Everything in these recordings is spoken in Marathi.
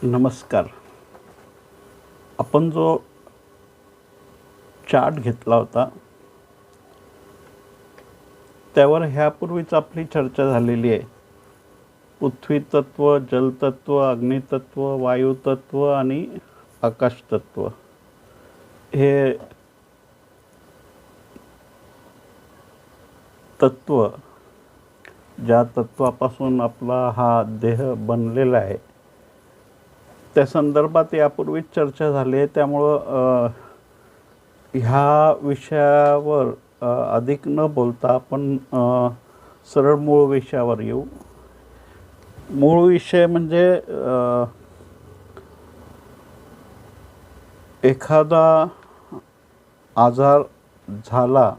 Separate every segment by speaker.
Speaker 1: नमस्कार. आपण जो चार्ट घेतला होता त्यावर ह्यापूर्वीच आपली चर्चा झालेली आहे. पृथ्वी तत्व, जलतत्व, अग्नितत्व, वायुतत्व आणि आकाशतत्व हे तत्व, ज्या तत्वापासून आपला हा देह बनलेला आहे त्या संदर्भात यापूर्वीच चर्चा झाली आहे. त्यामुळं ह्या विषयावर अधिक न बोलता आपण सरळ मूळ विषयावर येऊ. मूळ विषय म्हणजे एखादा आजार झाला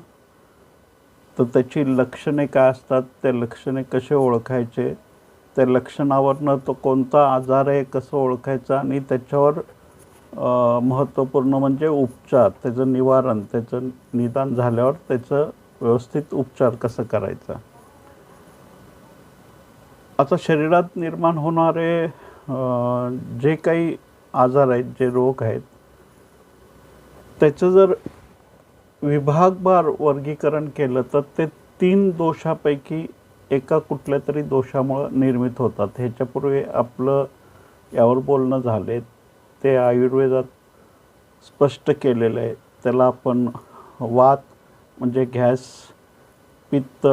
Speaker 1: तर त्याची लक्षणे काय असतात, त्या लक्षणे कसे ओळखायचे, त्या लक्षणावरनं तो कोणता आजार आहे कसं ओळखायचा आणि त्याच्यावर महत्त्वपूर्ण म्हणजे उपचार, त्याचं निवारण, त्याचं निदान झाल्यावर त्याचं व्यवस्थित उपचार कसं करायचा. आता शरीरात निर्माण होणारे जे काही आजार आहेत, जे रोग आहेत, त्याचं जर विभागवार वर्गीकरण केलं तर ते 3 दोषापैकी एका कुठल्या तरी दोषामुळं निर्मित होतात. ह्याच्यापूर्वी आपलं यावर बोलणं झाले. ते आयुर्वेदात स्पष्ट केलेलं आहे. त्याला आपण वात म्हणजे गॅस, पित्त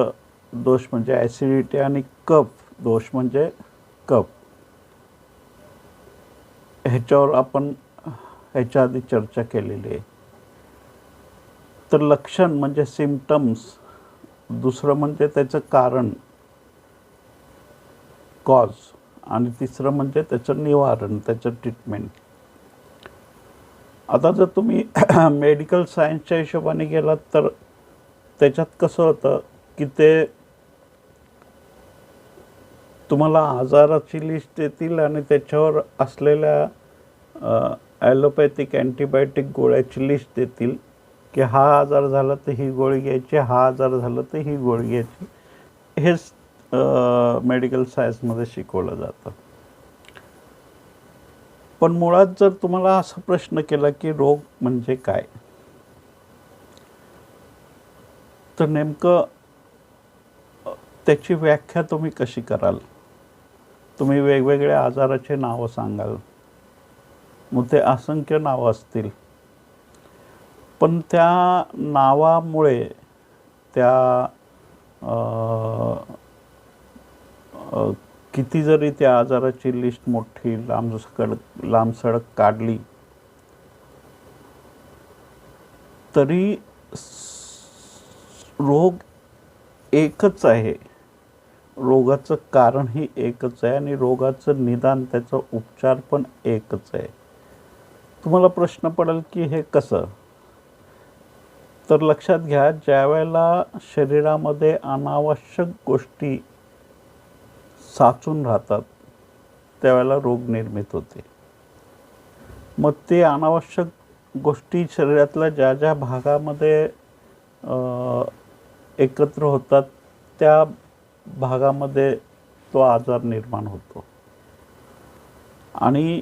Speaker 1: दोष म्हणजे ॲसिडिटी आणि कफ दोष म्हणजे कफ, ह्याच्यावर आपण ह्याच्या आधी चर्चा केलेली आहे. तर लक्षण म्हणजे सिम्पटम्स, दुसरं म्हणजे त्याचं कारण कॉज, आणि तिसरं म्हणजे त्याचं निवारण, त्याचं ट्रीटमेंट. आता जर तुम्ही मेडिकल सायन्सच्या हिशोबाने गेलात तर त्याच्यात कसं होतं की ते तुम्हाला आजाराची लिस्ट देतील आणि त्याच्यावर असलेल्या ॲलोपॅथिक अँटीबायोटिक गोळ्याची लिस्ट देतील की हा आजार झाला तर ही गोळी घ्यायची, हा आजार झाला तर ही गोळी घ्यायची. हेच मेडिकल सायन्समध्ये शिकवलं जातं. पण मुळात जर तुम्हाला असा प्रश्न केला की रोग म्हणजे काय, तर नेमकं त्याची व्याख्या तुम्ही कशी कराल. तुम्ही वेगवेगळ्या आजाराचे नावं सांगाल, मग ते असंख्य नावं असतील, पण त्या नावामुळे त्या किती जरी त्या आजाराची लिस्ट मोठी लांबसडक काढली तरी रोग एकच आहे. रोगाचं कारणही एकच आहे आणि रोगाचं निदान, त्याचा उपचार पण एकच आहे. तुम्हाला प्रश्न पडेल की हे कसं. तर लक्षात घ्या, ज्या वेळेला शरीरामध्ये अनावश्यक गोष्टी साचून राहतात त्यावेळेला रोग निर्मित होते. मग ते अनावश्यक गोष्टी शरीरातल्या ज्या ज्या भागामध्ये एकत्र होतात त्या भागामध्ये तो आजार निर्माण होतो. आणि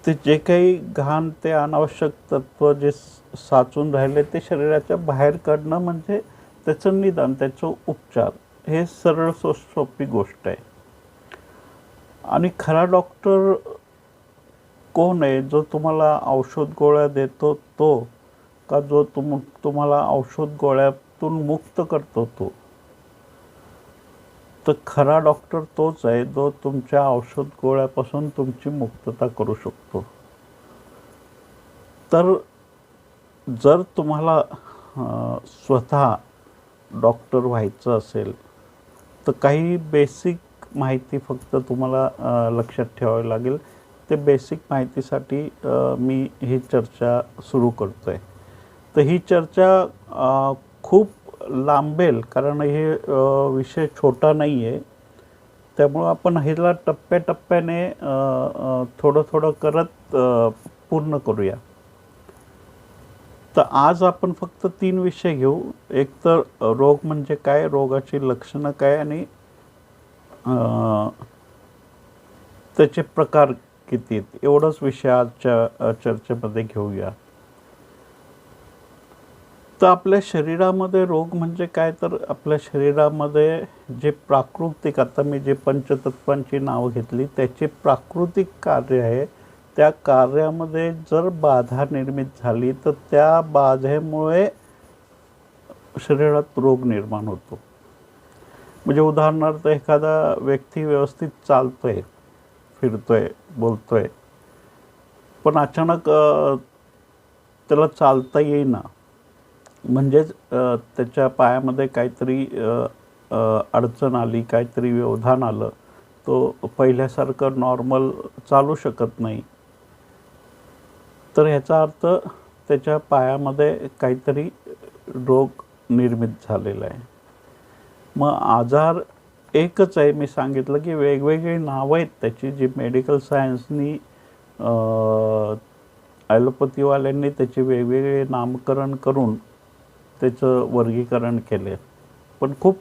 Speaker 1: ते जे काही घाण, ते अनावश्यक तत्व जे साचून राहिले ते शरीराच्या बाहेर काढणं म्हणजे त्याचं निदान, त्याचं उपचार. हे सरळ सोपी गोष्ट आहे. आणि खरा डॉक्टर कोण आहे, जो तुम्हाला औषध गोळ्या देतो तो, का जो तुम्हाला औषध गोळ्यातून मुक्त करतो तो. तर खरा डॉक्टर तोच आहे जो तुमच्या औषध गोळ्यापासून तुमची मुक्तता करू शकतो. तर जर तुम्हाला स्वतः डॉक्टर व्हायचं असेल तर काही बेसिक माहिती फक्त तुम्हाला लक्षात ठेवावी लागेल. ते बेसिक माहितीसाठी मी ही चर्चा सुरू करतो आहे. तर ही चर्चा खूप लांबेल कारण हे विषय छोटा नाही आहे. त्यामुळं आपण ह्याला टप्प्याटप्प्याने थोडं थोडं करत पूर्ण करूया. तर आज आपण फक्त 3 विषय घेऊ. एक तर रोग म्हणजे काय, रोगाची लक्षणं काय आणि त्याचे प्रकार किती आहेत, एवढंच विषय आजच्या चर्चेमध्ये घेऊया. तर आपल्या शरीरामध्ये रोग म्हणजे काय, तर आपल्या शरीरामध्ये जे प्राकृतिक, आता मी जे पंचतत्वांची नावं घेतली त्याचे प्राकृतिक कार्य आहे, त्या कार्यामध्ये जर बाधा निर्मित झाली तर त्या बाधेमुळे शरीरात रोग निर्माण होतो. म्हणजे उदाहरणार्थ एखादा व्यक्ती व्यवस्थित चालतोय, फिरतोय, बोलतोय, पण अचानक त्याला चालता येईना, म्हणजेच त्याच्या पायामध्ये काहीतरी अडचण आली, काहीतरी व्यवधान आलं, तो पहिल्यासारखं नॉर्मल चालू शकत नाही, तर ह्याचा अर्थ त्याच्या पायामध्ये काहीतरी रोग निर्मित झालेला आहे. मग आजार एकच आहे, मी सांगितलं की वेगवेगळी नावं आहेत त्याची, जी मेडिकल सायन्सनी ॲलोपॅथीवाल्यांनी त्याचे वेगवेगळे नामकरण करून त्याचं वर्गीकरण केले. पण खूप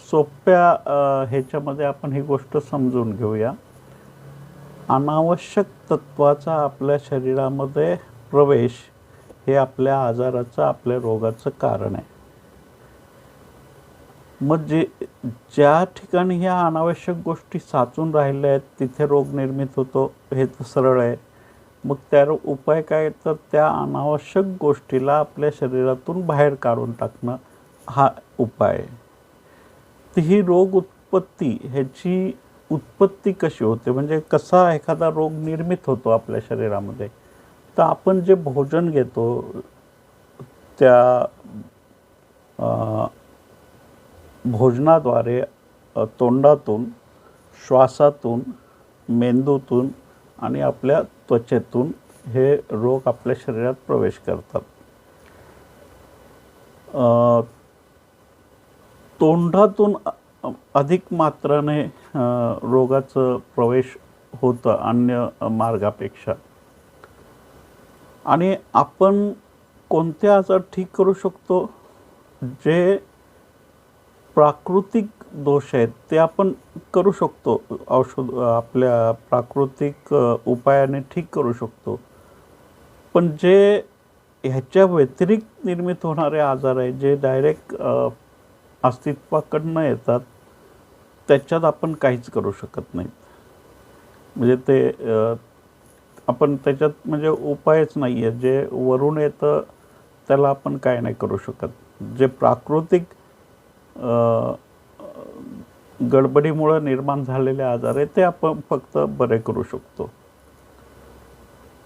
Speaker 1: सोप्या ह्याच्यामध्ये आपण ही गोष्ट समजून घेऊया. अनावश्यक तत्वाचा आपल्या शरीरामध्ये प्रवेश हे आपल्या आजाराचं, आपल्या रोगाचं कारण आहे. मग ज्या ठिकाणी ह्या अनावश्यक गोष्टी साचून राहिल्या आहेत तिथे रोग निर्मित होतो, हे तर सरळ आहे. मग त्यावर उपाय काय, तर त्या अनावश्यक गोष्टीला आपल्या शरीरातून बाहेर काढून टाकणं हा उपाय आहे. तर ही रोग उत्पत्ती, ह्याची उत्पत्ती कशी होते, म्हणजे कसा एखादा रोग निर्मित होतो आपल्या शरीरामध्ये, तर आपण जे भोजन घेतो त्या भोजनाद्वारे तोंडातून, श्वासातून, मेंदूतून आणि आपल्या त्वचेतून हे रोग आपल्या शरीरात प्रवेश करतात. तोंडातून अधिक मात्राने रोगाचं प्रवेश होतं अन्य मार्गापेक्षा. आणि आपण कोणते आजार ठीक करू शकतो, जे प्राकृतिक दोष आहेत ते आपण करू शकतो, औषध आपल्या प्राकृतिक उपायाने ठीक करू शकतो. पण जे ह्याच्या व्यतिरिक्त निर्मित होणारे आजार आहेत, जे डायरेक्ट अस्तित्वाकडनं येतात, त्याच्यात आपण काहीच करू शकत नाही. म्हणजे ते आपण त्याच्यात म्हणजे उपायच नाही आहे. जे वरून येतं त्याला आपण काय नाही करू शकत. जे प्राकृतिक गडबडीमुळे निर्माण झालेले आजार आहे ते आपण फक्त बरे करू शकतो.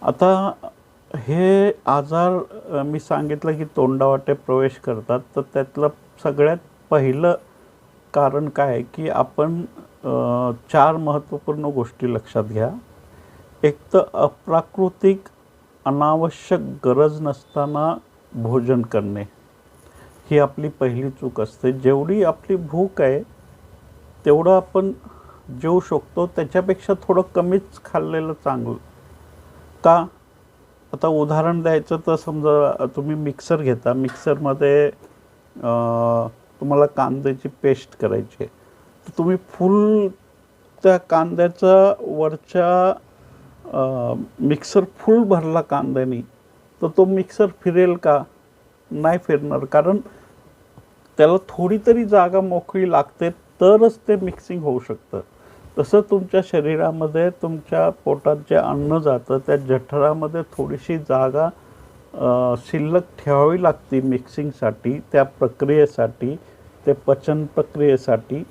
Speaker 1: आता हे आजार मी सांगितलं की तोंडावाटे प्रवेश करतात, तर त्यातलं सगळ्यात पहिलं कारण काय आहे की आपण 4 महत्त्वपूर्ण गोष्टी लक्षात घ्या. एक तर अप्राकृतिक, अनावश्यक, गरज नसताना भोजन करणे, ही आपली पहिली चूक असते. जेवढी आपली भूक आहे तेवढं आपण जेवू शकतो, त्याच्यापेक्षा थोडं कमीच खाल्लेलं चांगलं. का, आता उदाहरण द्यायचं तर समजा तुम्ही मिक्सर घेता, मिक्सरमध्ये तुम्हाला कांद्याची पेस्ट करायची आहे, तर तुम्ही फुल त्या कांद्याचा वरच्या मिक्सर फुल भरला कांद्यानी, तर तो मिक्सर फिरेल का, नाही फिरणार. कारण त्याला थोडी तरी जागा मोकळी लागते, तरच ते मिक्सिंग होऊ शकतं. तसं तुमच्या शरीरामध्ये, तुमच्या पोटात जे अन्न जातं त्या जठरामध्ये थोडीशी जागा शिल्लक ठेवावी लागते मिक्सिंगसाठी, त्या प्रक्रियेसाठी, ते पचन प्रक्रियेसाठी.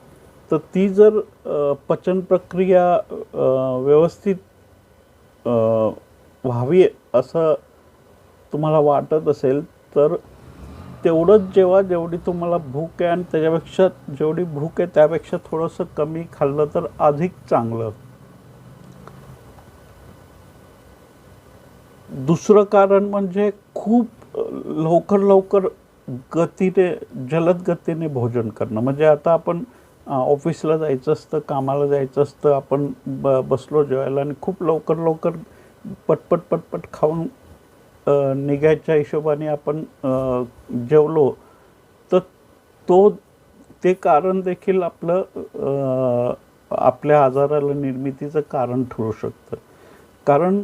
Speaker 1: तर ती जर पचन प्रक्रिया व्यवस्थित व्हावी असं तुम्हाला वाटत असेल, तर तेवढंच जेव्हा, जेवढी तुम्हाला भूक आहे, आणि त्याच्यापेक्षा जेवढी भूक आहे त्यापेक्षा थोडंसं कमी खाल्लं तर अधिक चांगलं. दुसरं कारण म्हणजे खूप लवकर गतीने, जलद गतीने भोजन करणं. म्हणजे आता आपण ऑफिसला जायचं असतं, कामाला जायचं असतं, आपण बसलो जेवायला आणि खूप लवकर पटपट खाऊन निघायच्या हिशोबाने आपण जेवलो, तर ते कारण देखील आपलं आपल्या आजाराला निर्मितीचं कारण ठरू शकतं. कारण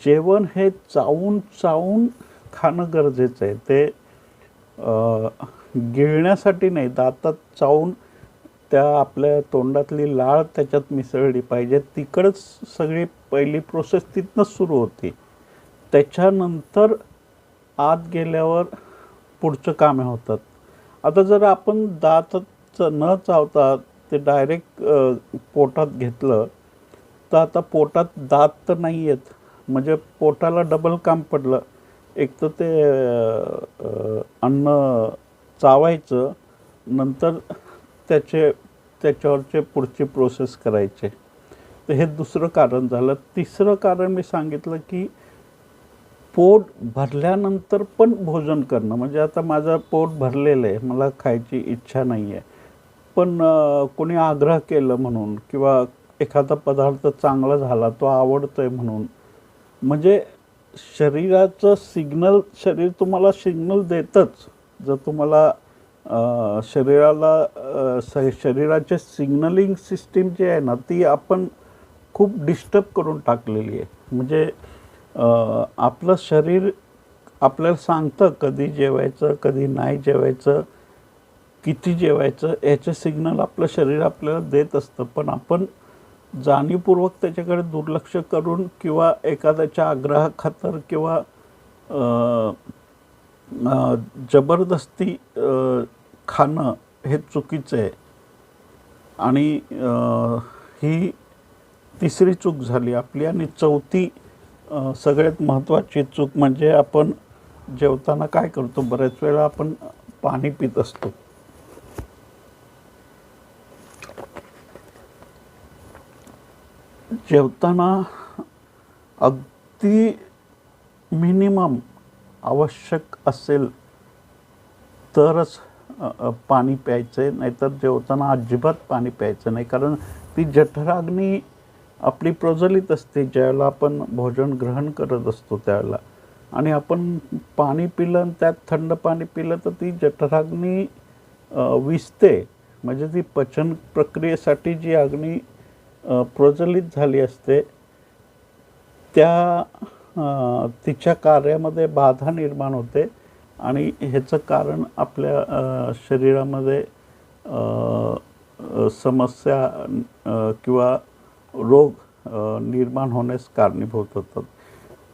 Speaker 1: जेवण हे चावून चावून खाणं गरजेचं आहे. ते गिळण्यासाठी नाही, दातात चावून त्या आपल्या तोंडातली लाळ त्याच्यात मिसळली पाहिजे. तिकडंच सगळी पहिली प्रोसेस तिथनंच सुरू होती. त्याच्यानंतर आत गेल्यावर पुढचं कामे होतात. आता जर आपण दातच न चावता ते डायरेक्ट पोटात घेतलं, तर आता पोटात दात तर नाही आहेत, म्हणजे पोटाला डबल काम पडलं. एक तर ते अन्न चावायचं, नंतर त्याच्यावरचे पुढची प्रोसेस करायचे. तर हे दुसरं कारण झालं. तिसरं कारण मी सांगितलं की पोट भरल्यानंतर पण भोजन करणं. म्हणजे आता माझं पोट भरलेलं आहे, मला खायची इच्छा नाही आहे, पण कोणी आग्रह केलं म्हणून किंवा एखादा पदार्थ चांगला झाला, तो आवडतो आहे म्हणून, म्हणजे शरीराचं सिग्नल, शरीर तुम्हाला सिग्नल देतच. जर तुम्हाला शरीराचे सिग्नलिंग सिस्टीम जी आहे ना, ती आपण खूप डिस्टर्ब करून टाकलेली आहे. म्हणजे आपलं शरीर आपल्याला सांगतं कधी जेवायचं, कधी नाही जेवायचं, किती जेवायचं, याचे सिग्नल आपलं शरीर आपल्याला देत असतं. पण आपण जाणीवपूर्वक त्याच्याकडे दुर्लक्ष करून किंवा एखाद्याच्या आग्रहाखातर किंवा जबरदस्ती खाणं हे चुकीचं आहे. आणि ही तिसरी चूक झाली आपली. आणि चौथी सगळ्यात महत्त्वाची चूक म्हणजे आपण जेवताना काय करतो, बऱ्याच वेळा आपण पाणी पित असतो. जेवताना अगदी मिनिमम आवश्यक असेल तरच पाणी प्यायचं आहे, नाहीतर जेवताना अजिबात पाणी प्यायचं नाही. कारण ती जठराग्नी आपली प्रज्वलित असते ज्यावेळेला आपण भोजन ग्रहण करत असतो त्यावेळेला. आणि आपण पाणी पिलं आणि त्यात थंड पाणी पिलं तर ती जठराग्नी विझते. म्हणजे ती पचन प्रक्रियेसाठी जी अग्नी प्रज्वलित झाली असते, तिच्या कार्यामध्ये बाधा निर्माण होते. आणि ह्याचं कारण आपल्या शरीरामध्ये समस्या किंवा रोग निर्माण होण्यास कारणीभूत होतात.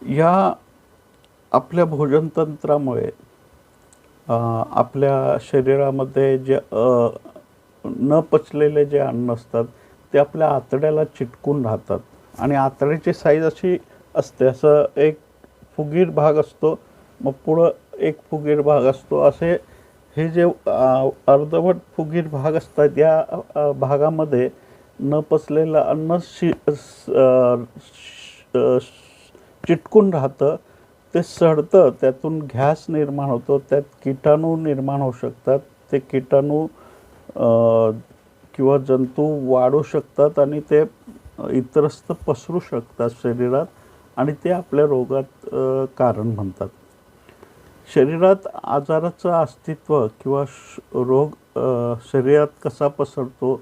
Speaker 1: या आपल्या भोजनतंत्रामुळे आपल्या शरीरामध्ये जे न पचलेले जे अन्न असतात ते आपल्या आतड्याला चिटकून राहतात. आणि आतड्याची साईज अशी असते, असं एक फुगीर भाग असतो, मग पुढं एक फुगीर भाग असतो. असे हे जे अर्धवट फुगीर भाग असतात, या भागामध्ये न पचलेलं अन्न चिटकून राहतं. ते सडतं, त्यातून गॅस निर्माण होतो, त्यात किटाणू निर्माण होऊ शकतात. ते किटाणू किंवा जंतू वाढू शकतात आणि ते इतरत्र पसरू शकतात शरीरात, आणि ते आपल्या रोगात कारण बनतात. शरीरात आजाराचं अस्तित्व किंवा रोग शरीरात कसा पसरतो,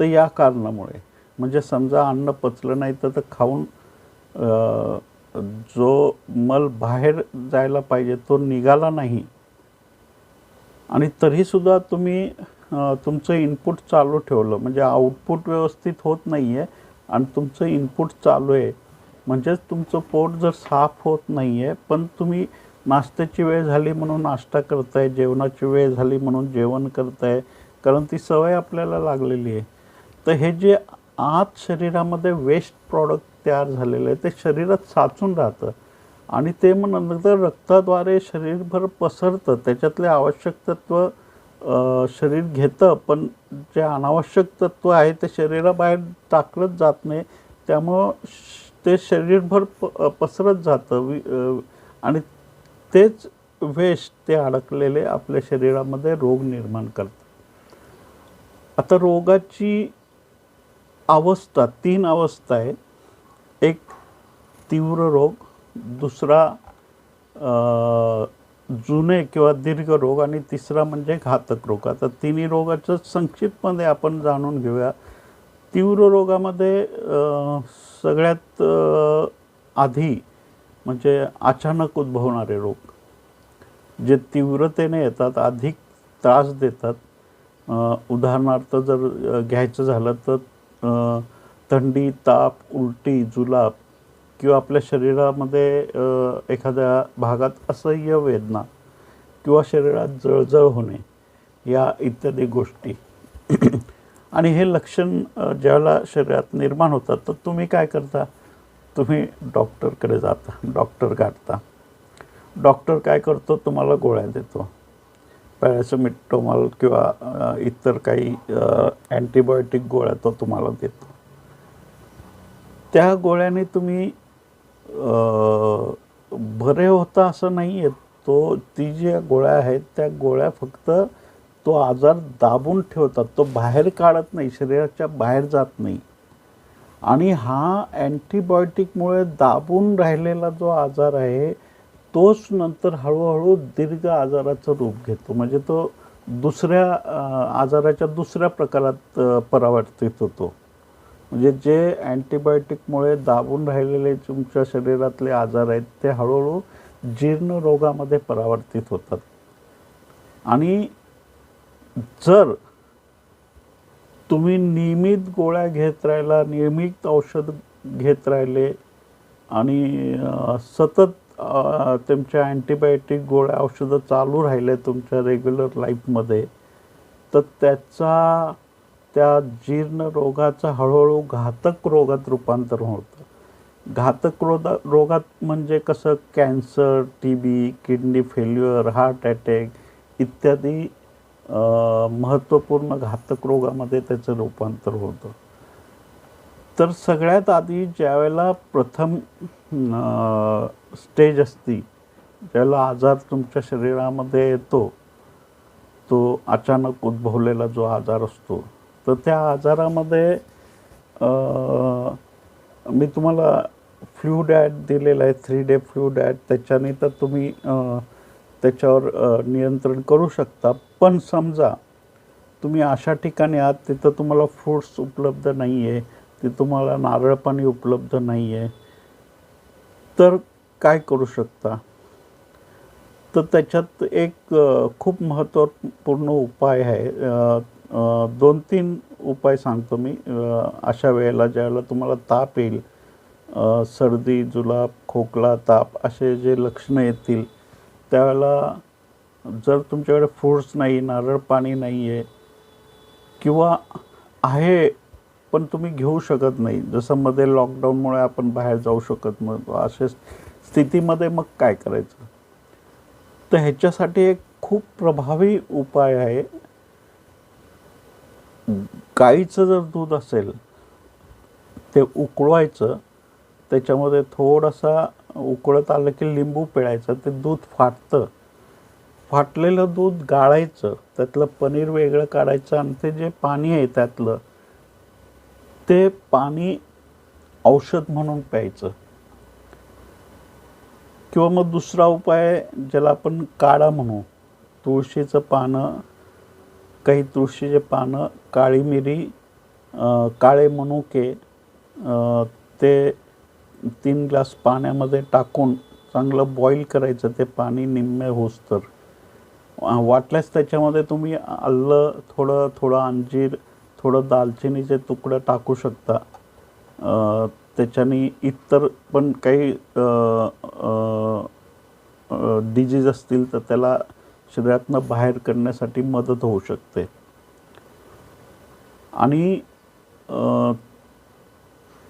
Speaker 1: तर या कारणामुळे. म्हणजे समजा अन्न पचलं नाही तर खाऊन जो मल बाहेर जायला पाहिजे तो निघाला नाही, आणि तरीसुद्धा तुम्ही तुमचं इनपुट चालू ठेवलं, म्हणजे आउटपुट व्यवस्थित होत नाही आहे आणि तुमचं इनपुट चालू आहे. म्हणजेच तुमचं पोट जर साफ होत नाही आहे, पण तुम्ही नाश्त्याची वेळ झाली म्हणून नाश्ता करताय, जेवणाची वेळ झाली म्हणून जेवण करताय, कारण ती सवय आपल्याला लागलेली आहे. तर हे जे आत शरीरामध्ये वेस्ट प्रॉडक्ट तयार झालेलं आहे ते शरीरात साचून राहतं आणि ते मग नंतर रक्ताद्वारे शरीरभर पसरतं. त्याच्यातले आवश्यक तत्व शरीर घेतं, पण जे अनावश्यक तत्व आहे ते शरीराबाहेर टाकलंच जात नाही. त्यामुळं ते शरीरभर पसरत जातं आणि तेच वेस्ट ते अडकलेले आपल्या शरीरामध्ये रोग निर्माण करतात. आता रोगाची अवस्था 3 अवस्था आहे. एक तीव्र रोग, दुसरा जुने किंवा दीर्घ रोग, आणि तिसरा म्हणजे घातक रोग. आता तिन्ही रोगाचं संक्षिप्तमध्ये आपण जाणून घेऊया. तीव्र रोगामध्ये सगळ्यात आधी म्हणजे अचानक उद्भवणारे रोग जे तीव्रतेने येतात, अधिक त्रास देतात. उदाहरणार्थ जर घ्यायचं झालं तर थंडी, ताप, उलटी, जुलाब किंवा आपल्या शरीरामध्ये एखाद्या भागात असह्य वेदना किंवा शरीरात जळजळ होणे या इत्यादी गोष्टी. आणि हे लक्षण ज्यावेळेला शरीरात निर्माण होतात तर तुम्ही काय करता? तुम्ही डॉक्टरकडे जाता, डॉक्टर गाठता. डॉक्टर काय करतो? तुम्हाला गोळ्या देतो, पॅरासिटामॉल किंवा इतर काही अँटीबायोटिक गोळ्या तो तुम्हाला देतो. त्या गोळ्याने तुम्ही बरे होता असं नाही आहे. ती ज्या गोळ्या आहेत त्या गोळ्या फक्त तो आजार दाबून ठेवतात, तो बाहेर काढत नाही, शरीराच्या बाहेर जात नाही. आणि हा अँटीबायोटिकमुळे दाबून राहिलेला जो आजार आहे तोच नंतर हळूहळू दीर्घ आजाराचं रूप घेतो. म्हणजे तो दुसऱ्या आजाराच्या दुसऱ्या प्रकारात परावर्तित होतो. म्हणजे जे अँटीबायोटिकमुळे दाबून राहिलेले तुमच्या शरीरातले आजार आहेत ते हळूहळू जीर्ण रोगामध्ये परावर्तित होतात. आणि जर तुम्ही नियमित गोळ्या घेत राहिला, नियमित औषध घेत राहिले आणि सतत तुमच्या अँटीबायोटिक गोळ्या औषधं चालू राहिले तुमच्या रेग्युलर लाईफमध्ये, तर त्या जीर्ण रोगाचं हळूहळू घातक रोगात रूपांतर होतं. घातक रोगात म्हणजे कसं? Cancer, TB, kidney failure, heart attack इत्यादी महत्त्वपूर्ण घातक रोगामध्ये त्याचं रूपांतर होतं. तर सगळ्यात आधी ज्यावेळेला प्रथम स्टेज असती, ज्यावेळेला आजार तुमच्या शरीरामध्ये येतो, तो अचानक उद्भवलेला जो आजार असतो, तर त्या आजारामध्ये मी तुम्हाला फ्लू डाएट दिलेला आहे, 3 डे फ्लू डाएट. त्याच्याने तर तुम्ही त्याच्यावर नियंत्रण करू शकता. पण समजा तुम्ही अशा ठिकाणी आहात तिथं तुम्हाला फ्रूट्स उपलब्ध नाही आहे, ते तुम्हाला नारळ पाणी उपलब्ध नाही आहे, तर काय करू शकता? तर त्याच्यात एक खूप महत्त्वपूर्ण उपाय आहे. 2-3 उपाय सांगतो मी. अशा वेळेला ज्यावेळेला तुम्हाला ताप येईल, सर्दी, जुलाब, खोकला, ताप असे जे लक्षणं येतील त्यावेळेला जर तुमच्याकडे फ्रूट्स नाही, नारळ पाणी नाही आहे किंवा आहे पण तुम्ही घेऊ शकत नाही, जसं मध्ये लॉकडाऊनमुळे आपण बाहेर जाऊ शकत नव्हतो, अशा स्थितीमध्ये मग काय करायचं? तर ह्याच्यासाठी एक खूप प्रभावी उपाय आहे. गाईचं जर दूध असेल ते उकळवायचं, त्याच्यामध्ये थोडासा उकळत आलं की लिंबू पिळायचं, ते दूध फाटतं. फाटलेलं दूध गाळायचं, त्यातलं पनीर वेगळं काढायचं आणि ते जे पाणी आहे त्यातलं ते पाणी औषध म्हणून प्यायचं. किंवा मग दुसरा उपाय ज्याला आपण काढा म्हणू, तुळशीचं पानं, काही तुळशीचे पानं, काळी मिरी, काळे मनुके, ते 3 ग्लास पाण्यामध्ये टाकून चांगलं बॉईल करायचं, ते पाणी निम्मे होईस्तोवर. वाटल्यास त्याच्यामध्ये तुम्ही आलं, थोडं अंजीर, थोडं दालचिनीचे तुकडे टाकू शकता. त्याच्याने इतर पण काही डिजीज असतील तर त्याला शरीरातनं बाहेर करण्यासाठी मदत होऊ शकते. आणि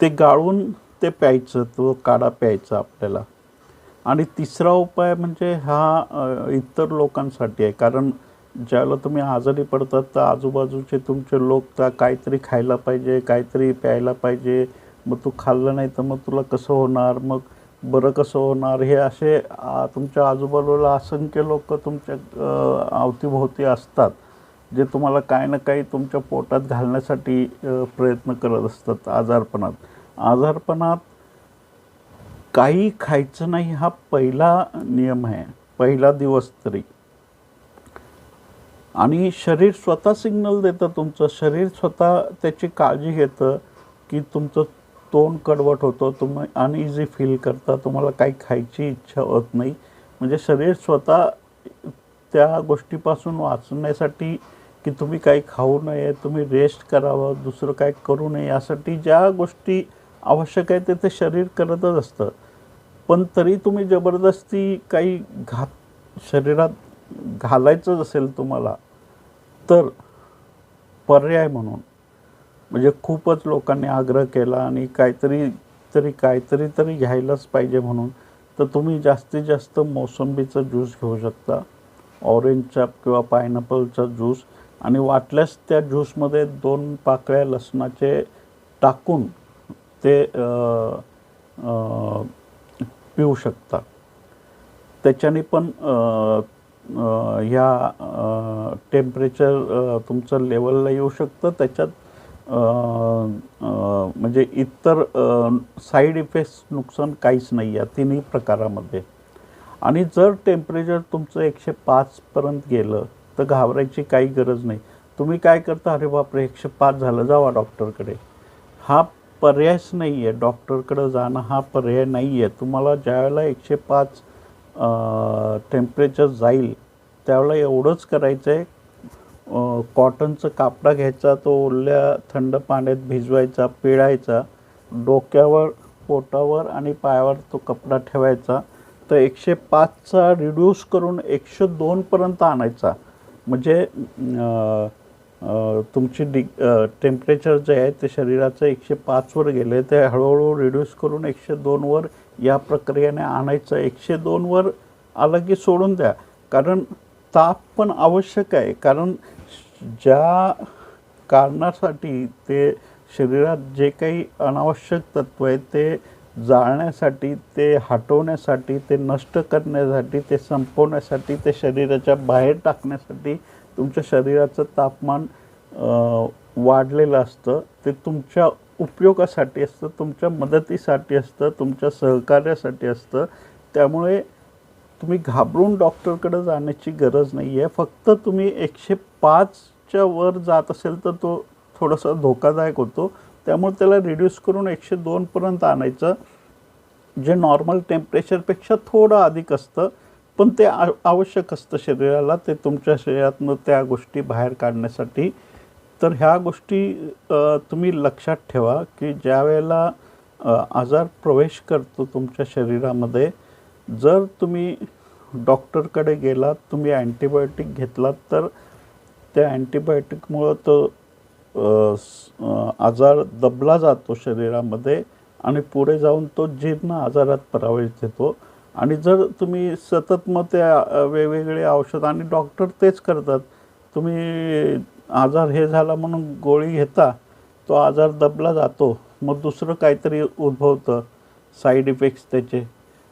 Speaker 1: ते गाळून ते प्यायचं, तो काढा प्यायचा आपल्याला. आणि तिसरा उपाय म्हणजे हा इतर लोकांसाठी आहे, कारण ज्यावेळेला तुम्ही आजारी पडतात तर आजूबाजूचे तुमचे लोक त्या काहीतरी खायला पाहिजे, काहीतरी प्यायला पाहिजे, मग तू खाल्लं नाही तर मग तुला कसं होणार, मग बरं कसं होणार, हे असे तुमच्या आजूबाजूला असंख्य लोक तुमच्या अवतीभोवती असतात जे तुम्हाला काही ना काही तुमच्या पोटात घालण्यासाठी प्रयत्न करत असतात. आजारपणात काही खायचं नाही हा पहिला नियम आहे, पहिला दिवस तरी. आणि शरीर स्वतः सिग्नल देतं, तुमचं शरीर स्वतः त्याची काळजी घेतं की तो तोंड कडवट होतं, तुम्ही अनइझी फील करता, तुम्हाला काही खायची इच्छा होत नाही. म्हणजे शरीर स्वतः त्या गोष्टीपासून वाचण्यासाठी की तुम्ही काही खाऊ नये, तुम्ही रेस्ट करावं, दुसरं काही करू नये, यासाठी ज्या गोष्टी आवश्यक आहे ते शरीर करतच असतं. पण तरी तुम्ही जबरदस्ती काही शरीरात घालायचंच असेल तुम्हाला, तर पर्याय म्हणून म्हणजे खूपच लोकांनी आग्रह केला आणि काहीतरी तरी घ्यायलाच पाहिजे म्हणून, तर तुम्ही जास्तीत जास्त मोसंबीचा ज्यूस घेऊ शकता, ऑरेंजचा किंवा पायनॅपलचा ज्यूस, आणि वाटल्यास त्या ज्यूसमध्ये 2 पाकळ्या लसणाचे टाकून ते पिऊ शकता. त्याच्याने पण ह्या टेम्परेचर तुमचं लेवलला येऊ शकतं. त्याच्यात म्हणजे इतर साईड इफेक्ट्स, नुकसान काहीच नाही आहे तिन्ही प्रकारामध्ये. आणि जर टेम्परेचर तुमचं 105 पर्यंत गेलं तर घाबरायची काही गरज नाही. तुम्ही काय करता, अरे बापरे 105 झालं, जावा डॉक्टरकडे. हा पर्यायच नाही आहे. डॉक्टरकडे जाणं हा पर्याय नाही आहे. तुम्हाला ज्यावेळेला 105 टेम्परेचर जाईल त्यावेळेला एवढंच करायचं आहे, कॉटनचं कापडा घ्यायचा, तो ओल्या थंड पाण्यात भिजवायचा, पिळायचा, डोक्यावर, पोटावर आणि पायावर तो कपडा ठेवायचा. तर 105चा रिड्यूस करून 102 पर्यंत आणायचा. म्हणजे तुमची टेम्परेचर जे आहे ते शरीराचं 105 वर गेले, ते हळूहळू रिड्यूस करून 102 वर या प्रक्रियेने आणायचं. 102 वर आलं की सोडून द्या, कारण ताप पण आवश्यक आहे. कारण ज्या कारणासाठी ते शरीरात जे काही अनावश्यक तत्व आहेत ते जाळण्यासाठी, ते हटवण्यासाठी, ते नष्ट करण्यासाठी, ते संपवण्यासाठी, ते शरीराच्या बाहेर टाकण्यासाठी तुमच्या शरीराचं तापमान वाढलेलं असतं. ते तुमच्या उपयोगासाठी असतं, तुमच्या मदतीसाठी असतं, तुमच्या सहकार्यासाठी असतं. त्यामुळे तुम्ही घाबरून डॉक्टरकडे जाण्याची गरज नाही आहे. फक्त तुम्ही 105च्या वर जात असेल तर तो थोडासा धोकादायक होतो. त्यामुळे त्याला रिड्यूस करून 102 पर्यंत आणायचं, जे नॉर्मल टेम्परेचरपेक्षा थोडं अधिक असतं. पण ते आवश्यक असतं शरीराला, ते तुमच्या शरीरातनं त्या गोष्टी बाहेर काढण्यासाठी. तर ह्या गोष्टी तुम्ही लक्षात ठेवा की ज्या वेळेला आजार प्रवेश करतो तुमच्या शरीरामध्ये, जर तुम्ही डॉक्टरकडे गेलात, तुम्ही अँटीबायोटिक घेतलात, तर त्या अँटीबायोटिकमुळं तो आजार दबला जातो शरीरामध्ये आणि पुढे जाऊन तो जीर्ण आजारात प्रवेश देतो. आणि जर तुम्ही सतत मग त्या वेगवेगळे औषध, आणि डॉक्टर तेच करतात, तुम्ही आजार हे झाला म्हणून गोळी घेता, तो आजार दबला जातो, मग दुसरं काहीतरी उद्भवतं, साईड इफेक्ट्स त्याचे,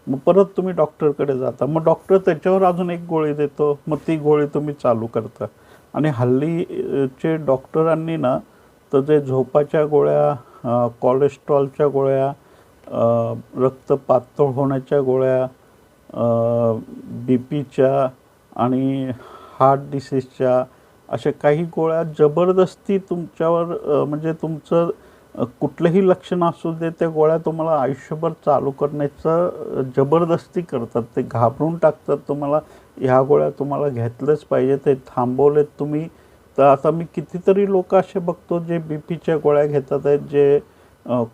Speaker 1: मग परत तुम्ही डॉक्टरकडे जाता, मग डॉक्टर त्याच्यावर अजून एक गोळी देतो, मग ती गोळी तुम्ही चालू करता. आणि हल्लीचे डॉक्टरांनी ना, तर जे झोपाच्या गोळ्या, कोलेस्ट्रॉलच्या गोळ्या, रक्त पातळ होण्याच्या गोळ्या, बीपीच्या आणि हार्ट डिसीजच्या, अशा काही गोळ्या जबरदस्ती तुमच्यावर, म्हणजे तुमचं कुठलंही लक्षण असू दे, त्या गोळ्या तुम्हाला आयुष्यभर चालू करण्याचं जबरदस्ती करतात. ते घाबरून टाकतात तुम्हाला, ह्या गोळ्या तुम्हाला घेतलंच पाहिजे, ते थांबवलेत तुम्ही. तर आता मी कितीतरी लोक असे बघतो जे बीपीच्या गोळ्या घेतात आहेत, जे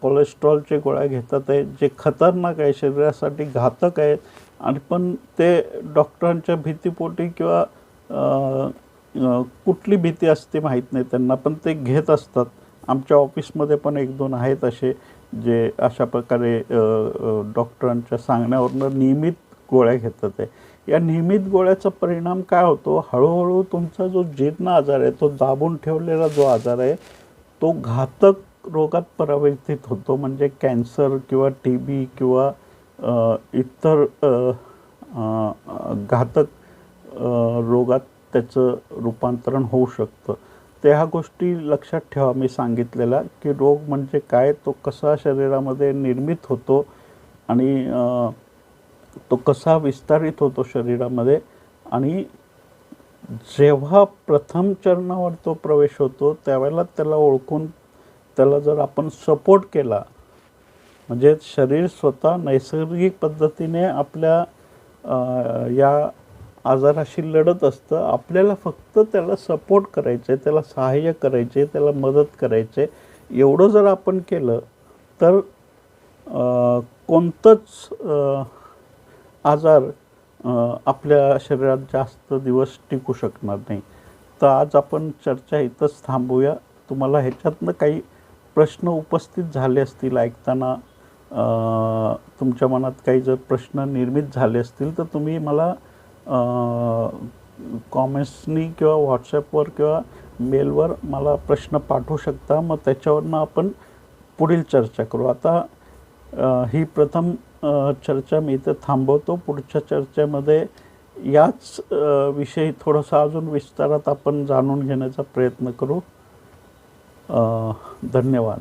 Speaker 1: कोलेस्ट्रॉलचे गोळ्या घेतात आहेत, जे खतरनाक आहे, शरीरासाठी घातक आहेत, आणि पण ते डॉक्टरांच्या भीतीपोटी किंवा कुठली भीती असते माहीत नाही त्यांना, पण ते घेत असतात. आमच्या ऑफिसमध्ये पण 1-2 आहेत असे, जे अशा प्रकारे डॉक्टरांच्या सांगण्यावरनं नियमित गोळ्या घेतात आहे. या नियमित गोळ्याचा परिणाम काय होतो, हळूहळू तुमचा जो जीर्ण आजार आहे, तो दाबून ठेवलेला जो आजार आहे, तो घातक रोगात परिवर्तित होतो. म्हणजे कॅन्सर किंवा TB किंवा इतर घातक रोगात त्याचं रूपांतरण होऊ शकतं. तर ह्या गोष्टी लक्षात ठेवा मी सांगितलेल्या, की रोग म्हणजे काय, तो कसा शरीरामध्ये निर्मित होतो आणि तो कसा विस्तारित होतो शरीरामध्ये. आणि जेव्हा प्रथम चरणावर तो प्रवेश होतो त्यावेळेला त्याला ओळखून त्याला जर आपण सपोर्ट केला म्हणजे शरीर स्वतः नैसर्गिक पद्धतीने आपल्या या आजाराशी लढत असतं. आपल्याला फक्त त्याला सपोर्ट करायचं आहे, त्याला सहाय्य करायचे, त्याला मदत करायचे. एवढं जर आपण केलं तर कोणतंच आजार आपल्या शरीरात जास्त दिवस टिकू शकणार नाही. तर आज आपण चर्चा इथंच थांबवूया. तुम्हाला ह्याच्यातनं काही प्रश्न उपस्थित झाले असतील ऐकताना, तुमच्या मनात काही जर प्रश्न निर्मित झाले असतील तर तुम्ही मला कॉमेंट्सनी किंवा व्हॉट्सॲपवर किंवा मेलवर मला प्रश्न पाठवू शकता. मग त्याच्यावरनं आपण पुढील चर्चा करू. आता ही प्रथम चर्चा मी इथं थांबवतो. पुढच्या चर्चेमध्ये याच विषयी थोडंसं अजून विस्तारात आपण जाणून घेण्याचा प्रयत्न करू. धन्यवाद.